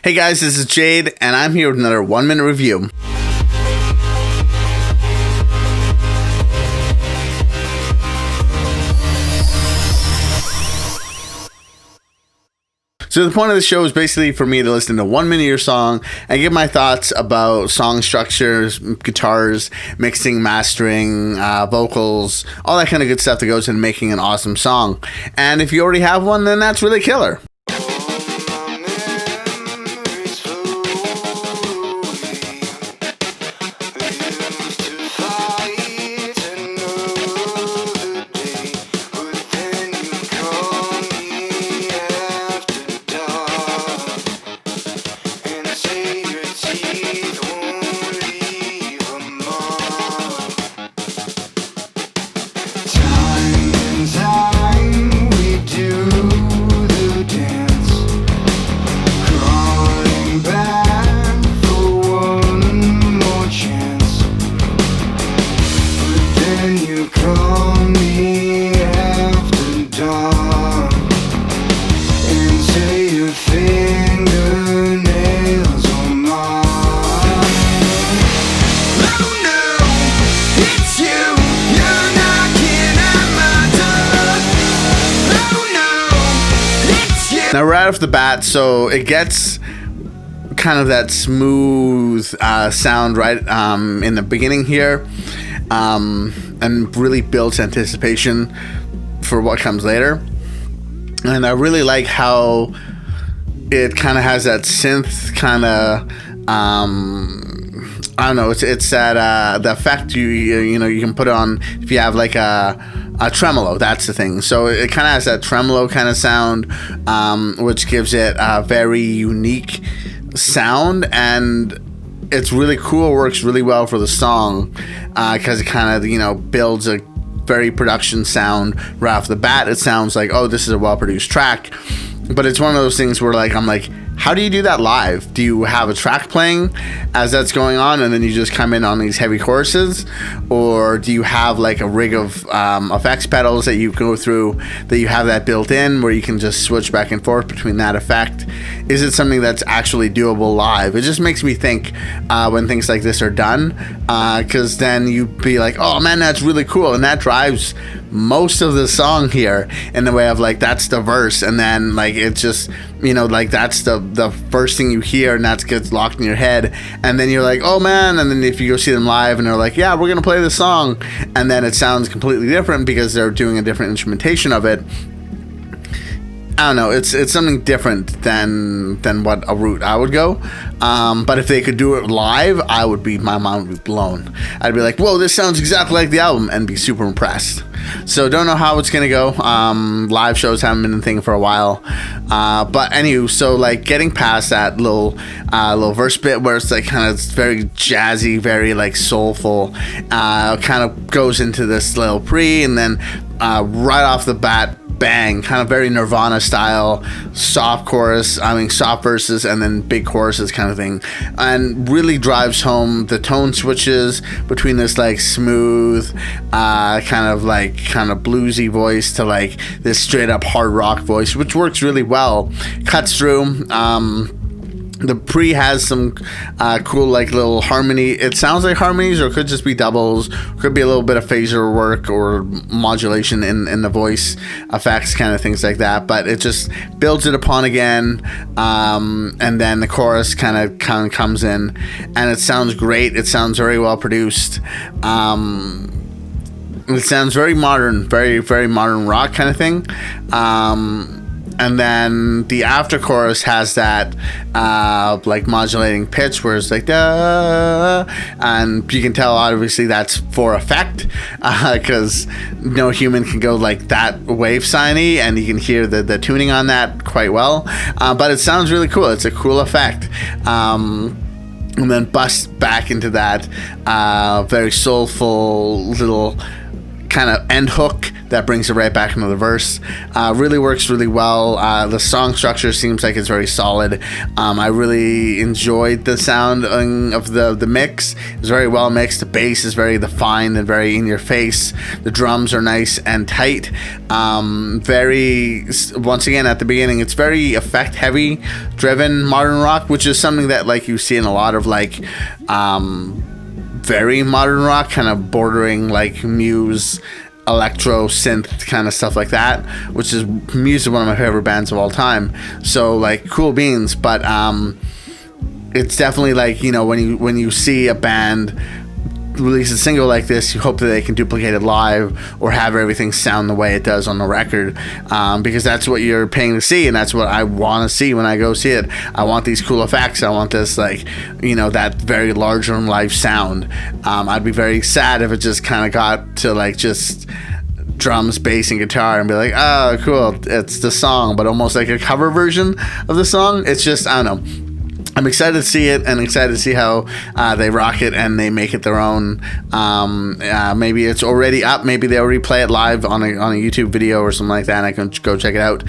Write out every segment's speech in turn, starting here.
Hey guys, this is Jade, and I'm here with another 1 minute review. So the point of the show is basically for me to listen to 1 minute of your song and give my thoughts about song structures, guitars, mixing, mastering, vocals, all that kind of good stuff that goes into making an awesome song. And if you already have one, then that's really killer. Now right off the bat, so it gets kind of that smooth sound right in the beginning here, and really builds anticipation for what comes later. And I really like how it kind of has that synth kind of I don't know, it's that the effect you know you can put on if you have like a tremolo. That's the thing. So it kind of has that tremolo kind of sound, which gives it a very unique sound, and it's really cool. Works really well for the song because it kind of builds a very production sound right off the bat. It sounds like, oh, this is a well produced track. But it's one of those things where I'm like, how do you do that live? Do you have a track playing as that's going on and then you just come in on these heavy choruses? Or do you have like a rig of effects pedals that you go through, that you have that built in where you can just switch back and forth between that effect? Is it something that's actually doable live? It just makes me think when things like this are done, because then you'd be like, oh man, that's really cool. And that drives most of the song here in the way of like, that's the verse, and then like it's just that's the first thing you hear, and that gets locked in your head, and then you're like, oh man. And then if you go see them live and they're like, yeah, we're gonna play this song, and then it sounds completely different because they're doing a different instrumentation of it. I don't know, it's something different than what a route I would go, but if they could do it live, my mind would be blown. I'd be like, whoa, this sounds exactly like the album, and be super impressed. So don't know how it's gonna go. Live shows haven't been a thing for a while, but anywho, so like getting past that little verse bit where it's like kind of very jazzy, very like soulful, kind of goes into this little pre, and then right off the bat, bang, kind of very Nirvana style, soft verses and then big choruses kind of thing, and really drives home the tone switches between this like smooth kind of bluesy voice to like this straight up hard rock voice, which works really well, cuts through. The pre has some cool like little harmony. It sounds like harmonies, or it could just be doubles. Could be a little bit of phaser work or modulation in the voice effects, kind of things like that. But it just builds it upon again, and then the chorus kind of comes in, and it sounds great. It sounds very well produced. It sounds very modern, very very modern rock kind of thing. And then the after chorus has that like modulating pitch where it's like da, and you can tell obviously that's for effect, because no human can go like that wave signy, and you can hear the tuning on that quite well. But it sounds really cool. It's a cool effect. And then bust back into that very soulful little kind of end hook that brings it right back into the verse. Really works really well. The song structure seems like it's very solid. I really enjoyed the sound of the mix. It's very well mixed. The bass is very defined and very in your face. The drums are nice and tight. Very, once again, at the beginning, it's very effect heavy driven modern rock, which is something that like you see in a lot of like very modern rock, kind of bordering like Muse, electro synth kind of stuff like that, which is Muse is one of my favorite bands of all time. So like cool beans, but it's definitely like, you know, when you see a band release a single like this, you hope that they can duplicate it live or have everything sound the way it does on the record, because that's what you're paying to see, and that's what I want to see when I go see it. I want these cool effects. I want this, like, you know, that very larger than life sound. I'd be very sad if it just kind of got to like just drums, bass, and guitar and be like, oh cool, it's the song, but almost like a cover version of the song. It's just, I don't know. I'm excited to see it and excited to see how they rock it and they make it their own. Maybe it's already up. Maybe they already play it live on a YouTube video or something like that, and I can go check it out.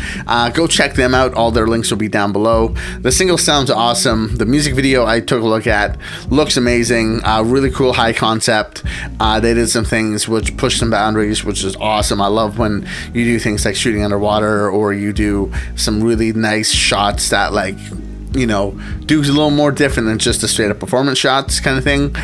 Go check them out. All their links will be down below. The single sounds awesome. The music video I took a look at looks amazing. Really cool, high concept. They did some things which pushed some boundaries, which is awesome. I love when you do things like shooting underwater, or you do some really nice shots that, like, you know, do a little more different than just a straight up performance shots kind of thing,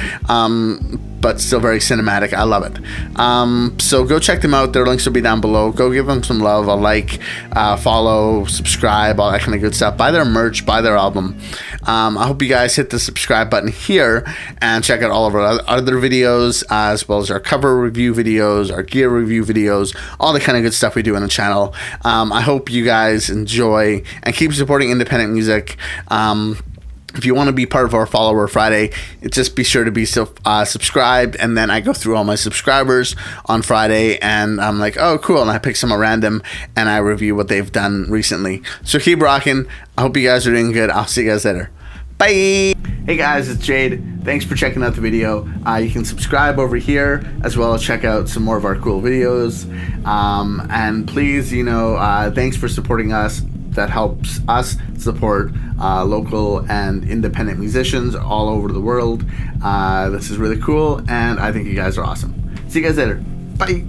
but still very cinematic. I love it. So go check them out. Their links will be down below. Go give them some love, a like, follow, subscribe, all that kind of good stuff. Buy their merch, buy their album. I hope you guys hit the subscribe button here and check out all of our other videos, as well as our cover review videos, our gear review videos, all the kind of good stuff we do on the channel. I hope you guys enjoy and keep supporting independent music. If you want to be part of our Follower Friday, just be sure to be subscribed, and then I go through all my subscribers on Friday, and I'm like, oh cool, and I pick some at random and I review what they've done recently. So keep rocking. I hope you guys are doing good. I'll see you guys later. Bye. Hey guys, it's Jade. Thanks for checking out the video. You can subscribe over here, as well as check out some more of our cool videos. And please, you know, thanks for supporting us. That helps us support local and independent musicians all over the world. This is really cool, and I think you guys are awesome. See you guys later. Bye.